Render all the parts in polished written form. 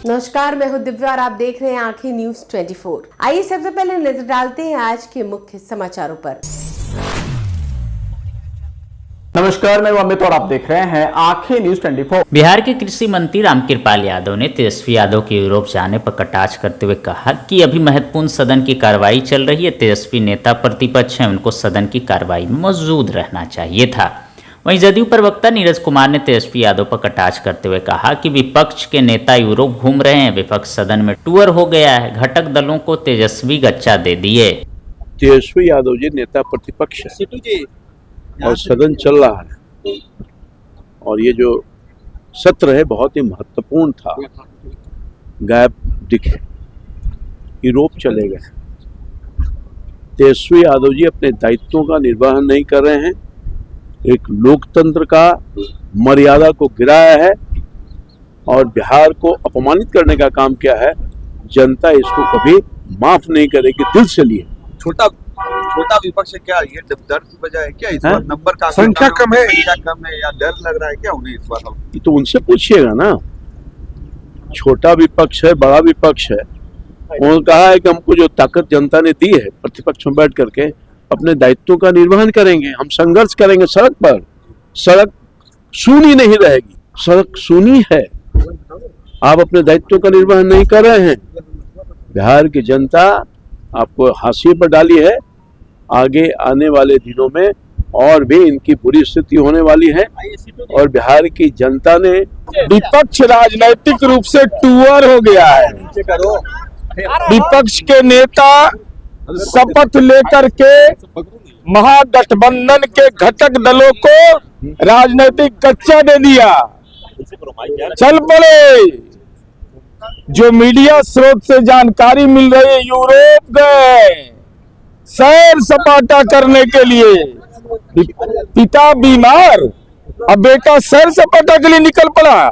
नमस्कार, मैं हूं दिव्या और आप देख रहे हैं आंखें न्यूज 24। आइए सबसे पहले नजर डालते हैं आज के मुख्य समाचारों पर। नमस्कार, मैं अमित और आप देख रहे हैं आंखें न्यूज 24। बिहार के कृषि मंत्री रामकृपाल यादव ने तेजस्वी यादव के यूरोप जाने पर कटाक्ष करते हुए कहा कि अभी महत्वपूर्ण सदन की कार्रवाई चल रही है। तेजस्वी नेता प्रतिपक्ष हैं, उनको सदन की कार्रवाई में मौजूद रहना चाहिए था। वहीं जदयू प्रवक्ता नीरज कुमार ने तेजस्वी यादव पर कटाक्ष करते हुए कहा कि विपक्ष के नेता यूरोप घूम रहे हैं, विपक्ष सदन में टूर हो गया है, घटक दलों को तेजस्वी गच्चा दे दिए। तेजस्वी यादव जी नेता प्रतिपक्ष है और सदन चल रहा है और ये जो सत्र है बहुत ही महत्वपूर्ण था, गायब दिखे, यूरोप चले गए। तेजस्वी यादव जी अपने दायित्वों का निर्वहन नहीं कर रहे हैं, एक लोकतंत्र का मर्यादा को गिराया है और बिहार को अपमानित करने का काम किया है। जनता इसको कभी माफ नहीं करेगी, दिल से लिए। छोटा विपक्ष है क्या? ये डर की वजह है क्या? इस बार नंबर का संख्या कम है या डर लग रहा है क्या उन्हें इस बार? ये तो उनसे पूछिएगा ना। छोटा विपक्ष है, बड़ा विपक्ष है। उन्होंने कहा है कि हमको जो ताकत जनता ने दी है, प्रतिपक्ष में बैठ करके अपने दायित्वों का निर्वहन करेंगे, हम संघर्ष करेंगे सड़क पर। सड़क सूनी नहीं रहेगी, सड़क सूनी है। आप अपने दायित्वों का निर्वहन नहीं कर रहे हैं। बिहार की जनता आपको हाशिए पर डाली है। आगे आने वाले दिनों में और भी इनकी बुरी स्थिति होने वाली है और बिहार की जनता ने विपक्ष राजनीतिक रूप से टूअर हो गया है। विपक्ष के नेता शपथ लेकर के महागठबंधन के घटक दलों को राजनीतिक कच्चा दे दिया। चल पड़े। जो मीडिया स्रोत से जानकारी मिल रही है, यूरोप गए सैर सपाटा करने के लिए। पिता बीमार, अब बेटा सैर सपाटा के लिए निकल पड़ा।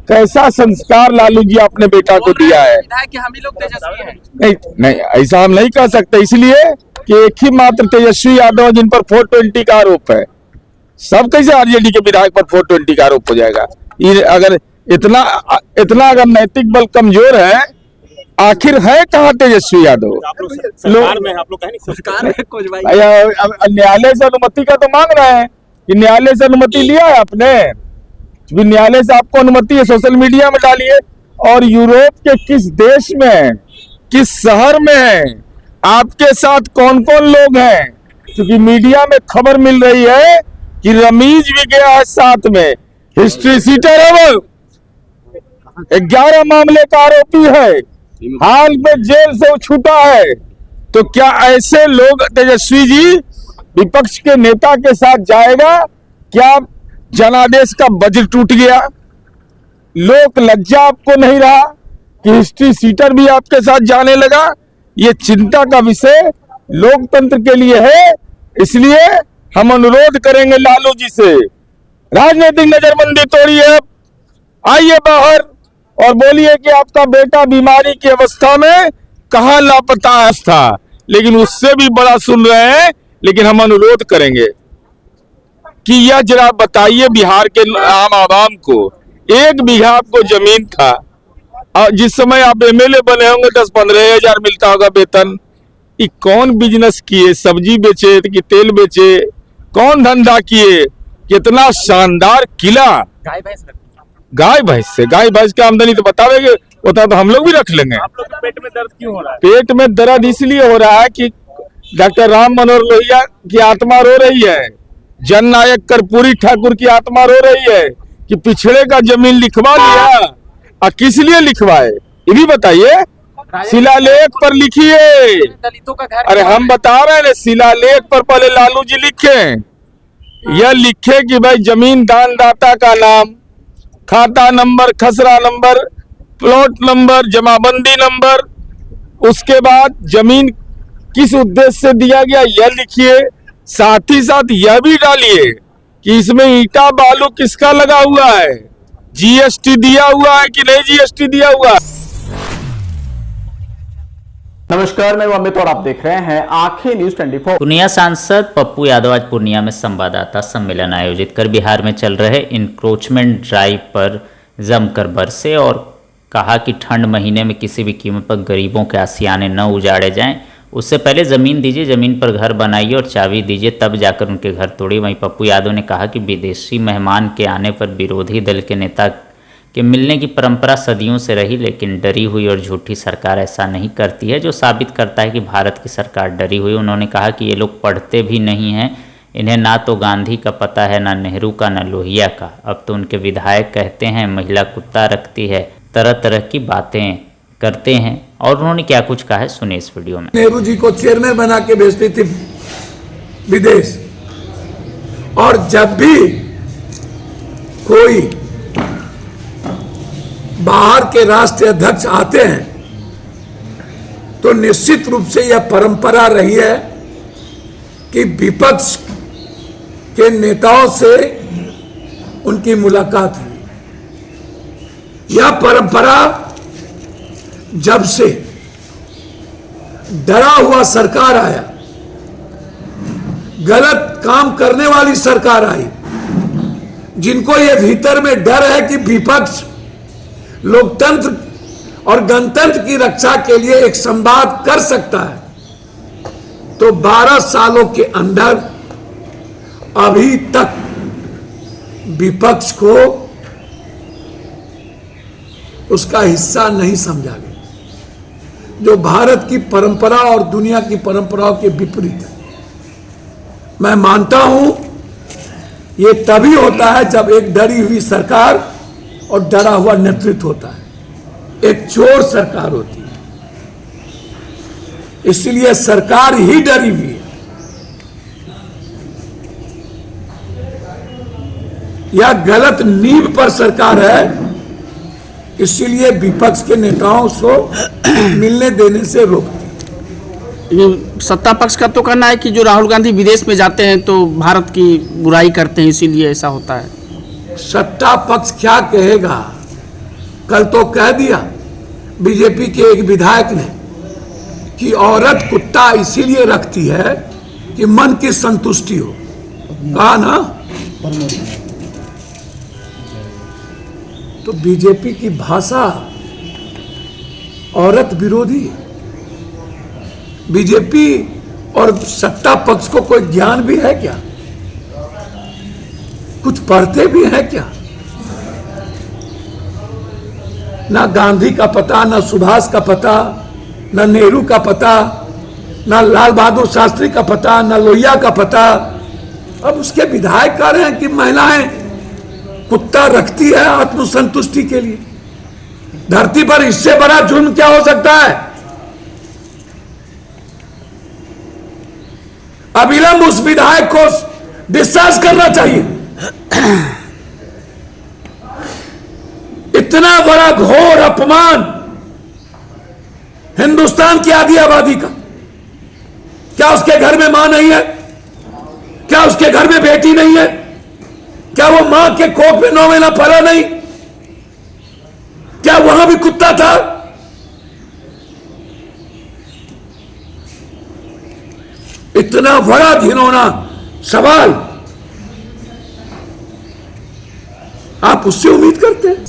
कैसा संस्कार लालू जी आपने बेटा को दिया है? कि हम ही लोग तेजस्वी हैं। नहीं, ऐसा हम नहीं कह सकते, इसलिए कि एक ही मात्र तेजस्वी यादव जिन पर 420 का आरोप है। सब कैसे आरजेडी के विधायक पर 420 का आरोप हो जाएगा? ये अगर इतना अगर नैतिक बल कमजोर है, आखिर है कहाँ तेजस्वी यादव? न्यायालय से अनुमति का तो मांग रहे हैं कि न्यायालय से अनुमति लिया है आपने? न्यायालय से आपको अनुमति है, सोशल मीडिया में डालिए। और यूरोप के किस देश में, किस शहर में है, आपके साथ कौन कौन लोग हैं? क्योंकि मीडिया में खबर मिल रही है कि रमीज भी गया है साथ में, हिस्ट्री सीटर है वो, 11 मामले का आरोपी है, हाल में जेल से छूटा है। तो क्या ऐसे लोग तेजस्वी जी विपक्ष के नेता के साथ जाएगा? क्या जनादेश का वज्र टूट गया? लोक लज्जा आपको नहीं रहा कि हिस्ट्री सीटर भी आपके साथ जाने लगा? ये चिंता का विषय लोकतंत्र के लिए है। इसलिए हम अनुरोध करेंगे लालू जी से, राजनीतिक नजरबंदी तोड़िए, आइए बाहर और बोलिए कि आपका बेटा बीमारी की अवस्था में कहाँ लापता था। लेकिन उससे भी बड़ा सुन रहे हैं। लेकिन हम अनुरोध करेंगे कि यह जरा बताइए बिहार के आम आवाम को, 1 बीघा आपको जमीन था और जिस समय आप एमएलए बने होंगे 10-15 हजार मिलता होगा वेतन। ये कौन बिजनेस किए? सब्जी बेचे कि तेल बेचे? कौन धंधा किए? कितना शानदार किला। गाय भैंस से, गाय भैंस की आमदनी तो बतावेंगे, होता तो हम लोग भी रख लेंगे। आप लोग के पेट में दर्द क्यों हो रहा है? पेट में दर्द इसलिए हो रहा है कि डॉक्टर राम मनोहर लोहिया की आत्मा रो रही है, जननायक कर्पूरी ठाकुर की आत्मा रो रही है कि पिछड़े का जमीन लिखवा लिया। और किस लिए लिखवाए ये भी बताइए? शिलालेख पर लिखिए। दलितों का घर। अरे हम बता रहे हैं, शिलालेख पर पहले लालू जी लिखे, यह लिखे कि भाई जमीन दानदाता का नाम, खाता नंबर, खसरा नंबर, प्लॉट नंबर, जमाबंदी नंबर, उसके बाद जमीन किस उद्देश्य से दिया गया यह लिखिए। साथ ही साथ यह भी डालिए कि इसमें ईंटा बालू किसका लगा हुआ है, जीएसटी दिया हुआ है कि नहीं जीएसटी दिया हुआ है। नमस्कार, मैं अमित और आप देख रहे हैं आंखें न्यूज 24। पूर्णिया सांसद पप्पू यादव आज पूर्णिया में संवाददाता सम्मेलन आयोजित कर बिहार में चल रहे इंक्रोचमेंट ड्राइव पर जमकर बरसे और कहा कि ठंड महीने में किसी भी कीमत पर गरीबों के आशियाने न उजाड़े जाएं, उससे पहले ज़मीन दीजिए, ज़मीन पर घर बनाइए और चाबी दीजिए, तब जाकर उनके घर तोड़िए। वहीं पप्पू यादव ने कहा कि विदेशी मेहमान के आने पर विरोधी दल के नेता के मिलने की परंपरा सदियों से रही, लेकिन डरी हुई और झूठी सरकार ऐसा नहीं करती है, जो साबित करता है कि भारत की सरकार डरी हुई। उन्होंने कहा कि ये लोग पढ़ते भी नहीं हैं, इन्हें ना तो गांधी का पता है, ना नेहरू का, ना लोहिया का। अब तो उनके विधायक कहते हैं महिला कुत्ता रखती है, तरह तरह की बातें करते हैं। और उन्होंने क्या कुछ कहा है, सुनिए इस वीडियो में। नेहरू जी को चेयरमैन बना के भेजती थी विदेश, और जब भी कोई बाहर के राष्ट्रीय अध्यक्ष आते हैं तो निश्चित रूप से यह परंपरा रही है कि विपक्ष के नेताओं से उनकी मुलाकात हुई। यह परंपरा जब से डरा हुआ सरकार आया, गलत काम करने वाली सरकार आई, जिनको यह भीतर में डर है कि विपक्ष लोकतंत्र और गणतंत्र की रक्षा के लिए एक संवाद कर सकता है, तो 12 सालों के अंदर अभी तक विपक्ष को उसका हिस्सा नहीं समझा गया, जो भारत की परंपरा और दुनिया की परंपराओं के विपरीत है। मैं मानता हूं ये तभी होता है जब एक डरी हुई सरकार और डरा हुआ नेतृत्व होता है, एक चोर सरकार होती है। इसलिए सरकार ही डरी हुई है। यह गलत नींव पर सरकार है, इसलिए विपक्ष के नेताओं को मिलने देने से रोकती। ये सत्ता पक्ष का तो कहना है कि जो राहुल गांधी विदेश में जाते हैं तो भारत की बुराई करते हैं, इसीलिए ऐसा होता है। सत्ता पक्ष क्या कहेगा? कल तो कह दिया बीजेपी के एक विधायक ने कि औरत कुत्ता इसीलिए रखती है कि मन की संतुष्टि हो। कहा ना? तो बीजेपी की भाषा औरत विरोधी है। बीजेपी और सत्ता पक्ष को कोई ज्ञान भी है क्या? कुछ पढ़ते भी हैं क्या? ना गांधी का पता, ना सुभाष का पता, ना नेहरू का पता, ना लाल बहादुर शास्त्री का पता, ना लोहिया का पता। अब उसके विधायक कह रहे हैं कि महिलाएं कुत्ता रखती है आत्मसंतुष्टि के लिए। धरती पर इससे बड़ा जुर्म क्या हो सकता है? अविलंब उस विधायक को डिस्चार्ज करना चाहिए। इतना बड़ा घोर अपमान हिंदुस्तान की आधी आबादी का। क्या उसके घर में मां नहीं है? क्या उसके घर में बेटी नहीं है? क्या वो मां के कोख में 9 महीना पला नहीं? क्या वहां भी कुत्ता था? इतना बड़ा घिनौना सवाल आप उससे उम्मीद करते हैं?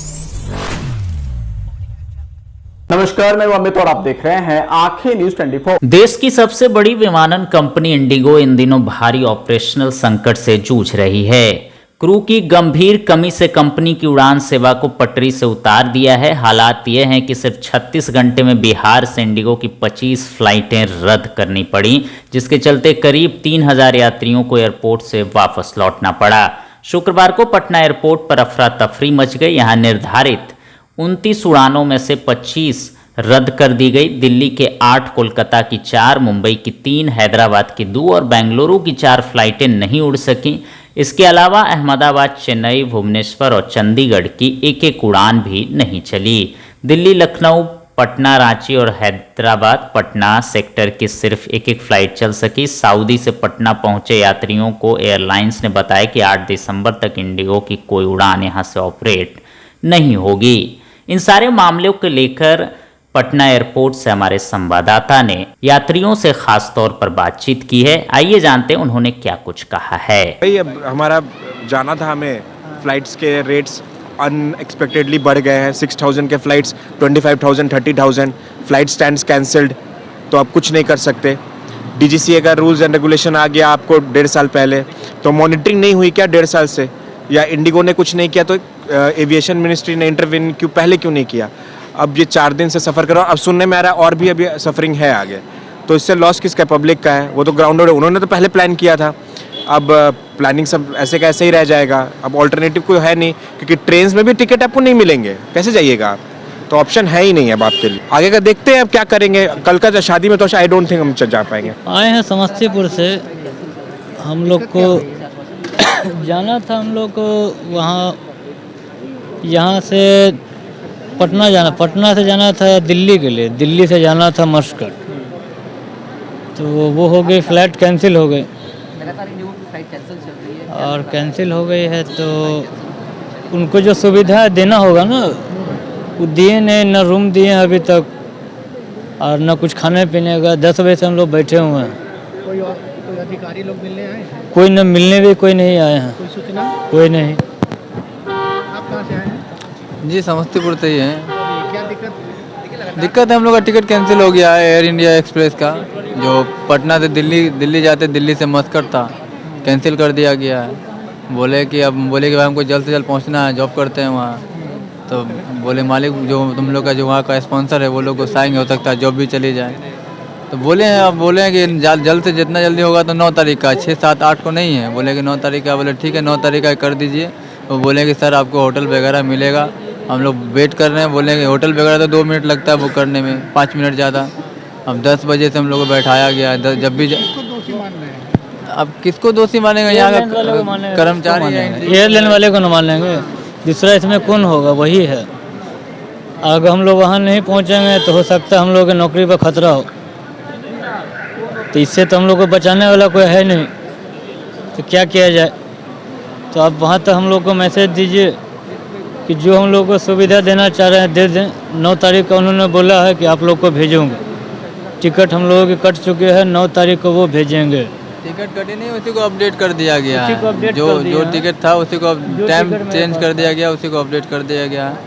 नमस्कार, मैं अमित और आप देख रहे हैं आंखें न्यूज 24। देश की सबसे बड़ी विमानन कंपनी इंडिगो इन दिनों भारी ऑपरेशनल संकट से जूझ रही है। क्रू की गंभीर कमी से कंपनी की उड़ान सेवा को पटरी से उतार दिया है। हालात ये हैं कि सिर्फ 36 घंटे में बिहार से इंडिगो की 25 फ्लाइटें रद्द करनी पड़ी, जिसके चलते करीब 3000 यात्रियों को एयरपोर्ट से वापस लौटना पड़ा। शुक्रवार को पटना एयरपोर्ट पर अफरा तफरी मच गई। यहाँ निर्धारित 29 उड़ानों में से 25 रद्द कर दी गई। दिल्ली के 8, कोलकाता की 4, मुंबई की 3, हैदराबाद की 2 और बेंगलुरु की 4 फ्लाइटें नहीं उड़ सकीं। इसके अलावा अहमदाबाद, चेन्नई, भुवनेश्वर और चंडीगढ़ की एक उड़ान भी नहीं चली। दिल्ली, लखनऊ, पटना, रांची और हैदराबाद पटना सेक्टर की सिर्फ एक फ्लाइट चल सकी। सऊदी से पटना पहुंचे यात्रियों को एयरलाइंस ने बताया कि 8 दिसंबर तक इंडिगो की कोई उड़ान यहां से ऑपरेट नहीं होगी। इन सारे मामलों को लेकर पटना एयरपोर्ट से हमारे संवाददाता ने यात्रियों से खास तौर पर बातचीत की है। आइए जानते हैं उन्होंने क्या कुछ कहा है। भाई अब हमारा जाना था, हमें फ्लाइट्स के रेट्स अनएक्सपेक्टेडली बढ़ गए हैं। 6,000 के फ़्लाइट्स 25,000 30,000 फ़्लाइट स्टैंड्स कैंसल्ड, तो आप कुछ नहीं कर सकते। DGCA का रूल्स एंड रेगुलेशन आ गया आपको 1.5 साल पहले, तो मॉनिटरिंग नहीं हुई क्या 1.5 साल से, या इंडिगो ने कुछ नहीं किया तो एविएशन मिनिस्ट्री ने इंटरवीन पहले क्यों नहीं किया? अब ये 4 दिन से सफ़र करो, अब सुनने में आ रहा है और भी अभी सफरिंग है आगे, तो इससे लॉस किसका? पब्लिक का है। वो तो ग्राउंडेड, उन्होंने तो पहले प्लान किया था, अब प्लानिंग सब ऐसे का ऐसे ही रह जाएगा। अब ऑल्टरनेटिव कोई है नहीं, क्योंकि ट्रेन में भी टिकट आपको नहीं मिलेंगे, कैसे जाइएगा आप? तो ऑप्शन है ही नहीं अब आपके लिए। आगे का देखते हैं अब क्या करेंगे। कल का शादी में तो आई डोंट थिंक हम जा पाएंगे। आए हैं समस्तीपुर से, हम लोग को जाना था, हम लोग को वहाँ यहाँ से पटना से जाना था दिल्ली के लिए, दिल्ली से जाना था मस्कट, तो वो हो गई, फ्लाइट कैंसिल हो गई और कैंसिल हो गई है, तो उनको जो सुविधा देना होगा ना वो दिए नहीं, न रूम दिए हैं अभी तक और न कुछ खाने पीने का। 10 बजे से हम लोग बैठे हुए हैं। कोई अधिकारी लोग मिलने आए हैं? कोई न मिलने भी कोई नहीं आए हैं। कोई सूचना? कोई नहीं। आप कहाँ से आए हैं? जी समस्तीपुर से ही हैं। क्या दिक्कत है, हम लोग का टिकट कैंसिल हो गया है एयर इंडिया एक्सप्रेस का, जो पटना से दिल्ली जाते, दिल्ली से मस्कट था, कैंसिल कर दिया गया है। बोले कि भाई हमको जल्द से जल्द पहुंचना है, जॉब करते हैं वहाँ, तो बोले मालिक जो तुम लोग का जो वहाँ का स्पॉन्सर है वो लोग गुस्साएंगे, हो सकता है जॉब भी चली जाए। तो बोले हैं कि जल्द से जितना जल्दी होगा, तो 9 तारीख का, 6, 7, 8 को नहीं है, बोले कि 9 तारीख का। बोले ठीक है 9 तारीख का कर दीजिए। वो बोले कि सर आपको होटल वगैरह मिलेगा, हम लोग वेट कर रहे हैं। बोले कि होटल वगैरह तो 2 मिनट लगता है बुक करने में, 5 मिनट ज़्यादा। अब 10 बजे से हम लोग को बैठाया गया है, जब भी अब किसको दोषी मानेंगे? यहाँ का कर्मचारी एयरलाइन वाले को न मान लेंगे, दूसरा इसमें कौन होगा? वही है। अगर हम लोग वहाँ नहीं पहुँचेंगे तो हो सकता है हम लोग की नौकरी पर खतरा हो, तो इससे तो हम लोग को बचाने वाला कोई है नहीं, तो क्या किया जाए? तो आप वहाँ तक हम लोग को मैसेज दीजिए कि जो हम लोग को सुविधा देना चाह रहे हैं दे दें। 9 तारीख का उन्होंने बोला है कि आप लोग को भेजूँगे, टिकट हम लोगों की कट चुके हैं, 9 तारीख को वो भेजेंगे। टिकट कटी नहीं, उसी को अपडेट कर दिया गया है। जो टिकट था उसी को टाइम चेंज कर दिया गया, उसी को अपडेट कर दिया गया।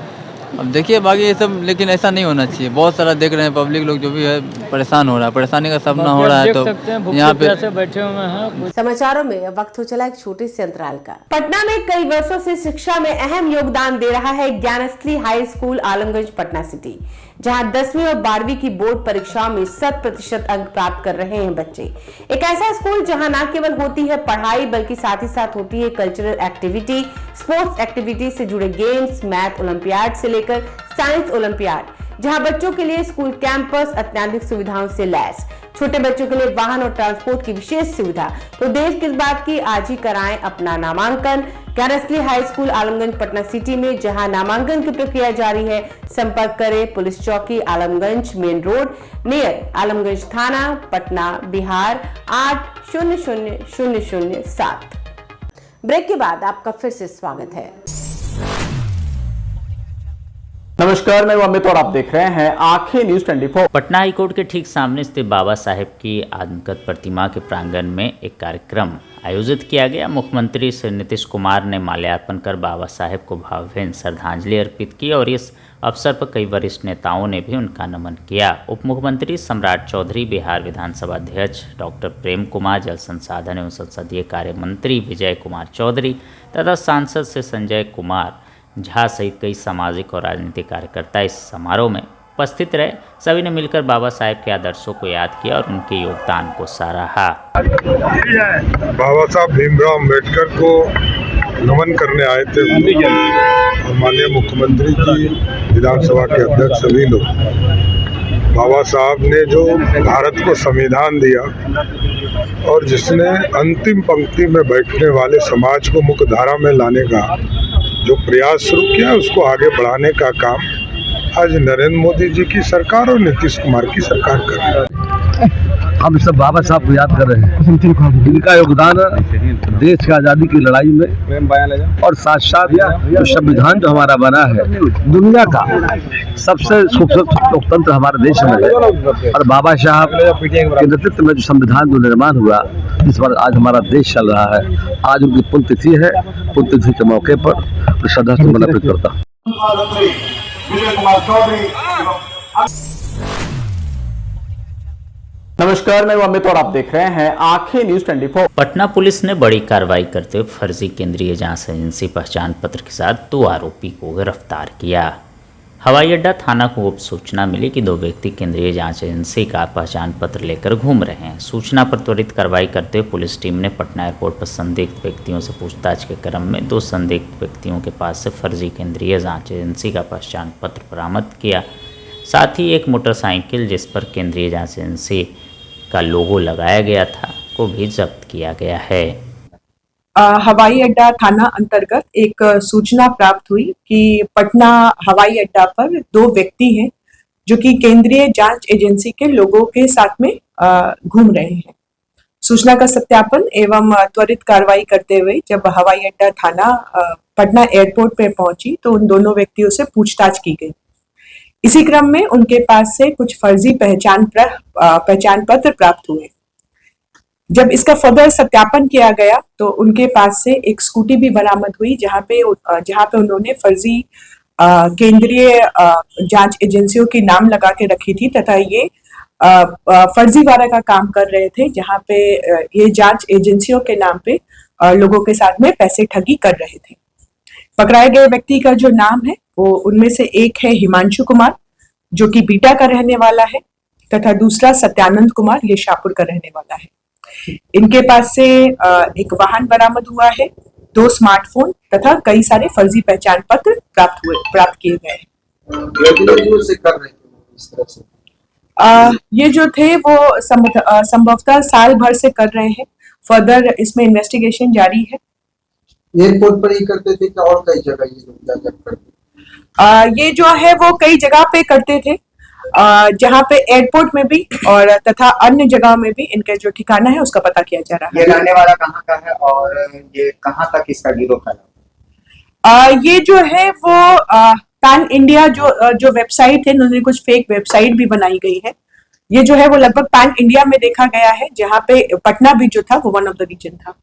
अब देखिए बाकी ये सब, लेकिन ऐसा नहीं होना चाहिए। बहुत सारा देख रहे हैं पब्लिक लोग जो भी है परेशान हो रहा है, परेशानी का सामना हो रहा है, तो यहाँ पे बैठे हुए हैं। समाचारों में वक्त हो चला एक छोटे से अंतराल का। पटना में कई वर्षों से शिक्षा में अहम योगदान दे रहा है Gyansthali high school Alamganj Patna city, जहां 10वीं और 12वीं की बोर्ड परीक्षाओं में 100% अंक प्राप्त कर रहे हैं बच्चे। एक ऐसा स्कूल जहां न केवल होती है पढ़ाई, बल्कि साथ ही साथ होती है कल्चरल एक्टिविटी, स्पोर्ट्स एक्टिविटी से जुड़े गेम्स, मैथ ओलंपियाड से लेकर साइंस ओलंपियाड, जहां बच्चों के लिए स्कूल कैंपस अत्याधुनिक सुविधाओं से लैस, छोटे बच्चों के लिए वाहन और ट्रांसपोर्ट की विशेष सुविधा। तो देर किस बात की, आज ही कराएं अपना नामांकन Gyansthali high school Alamganj Patna city में, जहां नामांकन की प्रक्रिया जारी है। संपर्क करें पुलिस चौकी Alamganj main road near Alamganj थाना पटना बिहार 800007। ब्रेक के बाद आपका फिर से स्वागत है। नमस्कार, मैं अमित और आप देख रहे हैं आंखें न्यूज 24। पटना हाईकोर्ट के ठीक सामने स्थित बाबा साहेब की आदमकद प्रतिमा के प्रांगण में एक कार्यक्रम आयोजित किया गया। मुख्यमंत्री श्री नीतीश कुमार ने माल्यार्पण कर बाबा साहेब को भावभीनी श्रद्धांजलि अर्पित की और इस अवसर पर कई वरिष्ठ नेताओं ने भी उनका नमन किया। उप मुख्यमंत्री सम्राट चौधरी, बिहार विधानसभा अध्यक्ष डॉक्टर प्रेम कुमार, जल संसाधन एवं संसदीय कार्य मंत्री विजय कुमार चौधरी तथा सांसद से संजय कुमार झा सहित कई सामाजिक और राजनीतिक कार्यकर्ता इस समारोह में उपस्थित रहे। सभी ने मिलकर बाबा साहेब के आदर्शों को याद किया और उनके योगदान को सराहा। बाबा साहब भीमराव अम्बेडकर को नमन करने आए थे और माननीय मुख्यमंत्री जी, विधानसभा के अध्यक्ष, सभी लोग। बाबा साहब ने जो भारत को संविधान दिया और जिसने अंतिम पंक्ति में बैठने वाले समाज को मुख्य धारा में लाने का जो प्रयास शुरू किया, उसको आगे बढ़ाने का काम आज नरेंद्र मोदी जी की सरकार और नीतीश कुमार की सरकार कर रही है। हम सब बाबा साहब को याद कर रहे हैं। इनका योगदान देश की आज़ादी की लड़ाई में और साथ साथ जो संविधान जो हमारा बना है, दुनिया का सबसे खूबसूरत लोकतंत्र हमारे देश में है। और बाबा साहब के नेतृत्व में जो संविधान जो निर्माण हुआ, इस पर आज हमारा देश चल रहा है। आज उनकी पुण्यतिथि है। पुण्यतिथि के मौके पर श्रद्धा सुमन अर्पित करता हूँ। नमस्कार, मैं अमित और आप देख रहे हैं आंखें न्यूज 24। पटना पुलिस ने बड़ी कार्रवाई करते हुए फर्जी केंद्रीय जांच एजेंसी पहचान पत्र के साथ 2 आरोपी को गिरफ्तार किया। हवाई अड्डा थाना को गुप्त सूचना मिली कि 2 व्यक्ति केंद्रीय जांच एजेंसी का पहचान पत्र लेकर घूम रहे हैं। सूचना पर त्वरित कार्रवाई करते हुए पुलिस टीम ने पटना एयरपोर्ट पर संदिग्ध व्यक्तियों से पूछताछ के क्रम में 2 संदिग्ध व्यक्तियों के पास से फर्जी केंद्रीय जांच एजेंसी का पहचान पत्र बरामद किया। साथ ही एक मोटरसाइकिल जिस पर केंद्रीय जांच एजेंसी का लोगो लगाया गया था को भी जब्त किया गया है। हवाई अड्डा थाना अंतर्गत एक सूचना प्राप्त हुई कि पटना हवाई अड्डा पर 2 व्यक्ति हैं जो कि केंद्रीय जांच एजेंसी के लोगों के साथ में घूम रहे हैं। सूचना का सत्यापन एवं त्वरित कार्रवाई करते हुए जब हवाई अड्डा थाना पटना एयरपोर्ट पे पहुंची तो उन दोनों व्यक्तियों से पूछताछ की गई। इसी क्रम में उनके पास से कुछ फर्जी पहचान पत्र प्राप्त हुए। जब इसका फर्दर सत्यापन किया गया तो उनके पास से एक स्कूटी भी बरामद हुई जहां पे उन्होंने फर्जी केंद्रीय जांच एजेंसियों के नाम लगा के रखी थी तथा ये फर्जीवाड़ा का काम कर रहे थे, जहां पे ये जांच एजेंसियों के नाम पे लोगों के साथ में पैसे ठगी कर रहे थे। पकड़ाए गए व्यक्ति का जो नाम है वो उनमें से एक है हिमांशु कुमार जो कि बीटा का रहने वाला है तथा दूसरा सत्यानंद कुमार ये शाहपुर का रहने वाला है। इनके पास से एक वाहन बरामद हुआ है, 2 स्मार्टफोन तथा कई सारे फर्जी पहचान पत्र प्राप्त किए गए हैं। ये जो थे वो संभवतः साल भर से कर रहे हैं। फर्दर इसमें इन्वेस्टिगेशन जारी है। एयरपोर्ट पर ही करते थे क्या और कई जगह ये करते? ये जो है वो कई जगह पे करते थे, जहाँ पे एयरपोर्ट में भी और तथा अन्य जगह में भी इनका जो ठिकाना है उसका पता किया जा रहा है। ये रहने वाला कहाँ का है और ये कहाँ तक इसका गिरोह फैला? ये जो है वो पैन इंडिया जो वेबसाइट है, उन्होंने कुछ फेक वेबसाइट भी बनाई गई है। ये जो है वो लगभग पैन इंडिया में देखा गया है, जहाँ पे पटना भी जो था वो वन ऑफ द रीजन था।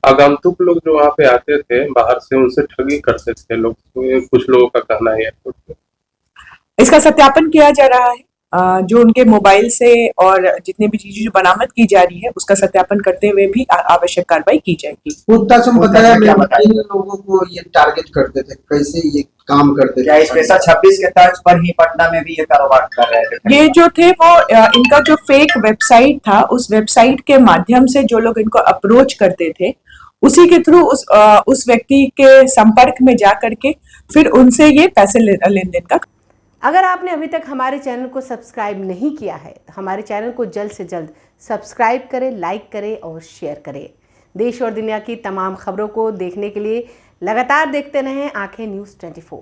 आगंतुक लोग जो वहाँ पे आते थे बाहर से, उनसे ठगी करते थे लोग, कुछ लोगों का कहना है एयरपोर्ट पे। इसका सत्यापन किया जा रहा है। जो उनके मोबाइल से और जितने भी चीजें जो बरामद की जा रही है उसका सत्यापन करते हुए भी आवश्यक कार्रवाई की जाएगी। पूछताछ में बताया किन लोगों को ये टारगेट करते थे, कैसे ये काम करते थे? क्या स्पेशल 26 के तर्ज पर ही पटना में भी ये कारोबार कर रहे थे? ये जो थे वो इनका जो फेक वेबसाइट था, उस वेबसाइट के माध्यम से जो लोग इनको अप्रोच करते थे उसी के थ्रू उस व्यक्ति के संपर्क में जा करके फिर उनसे ये पैसे लेन देन का। अगर आपने अभी तक हमारे चैनल को सब्सक्राइब नहीं किया है तो हमारे चैनल को जल्द से जल्द सब्सक्राइब करें, लाइक करें और शेयर करें। देश और दुनिया की तमाम खबरों को देखने के लिए लगातार देखते रहें आंखें न्यूज़ 24।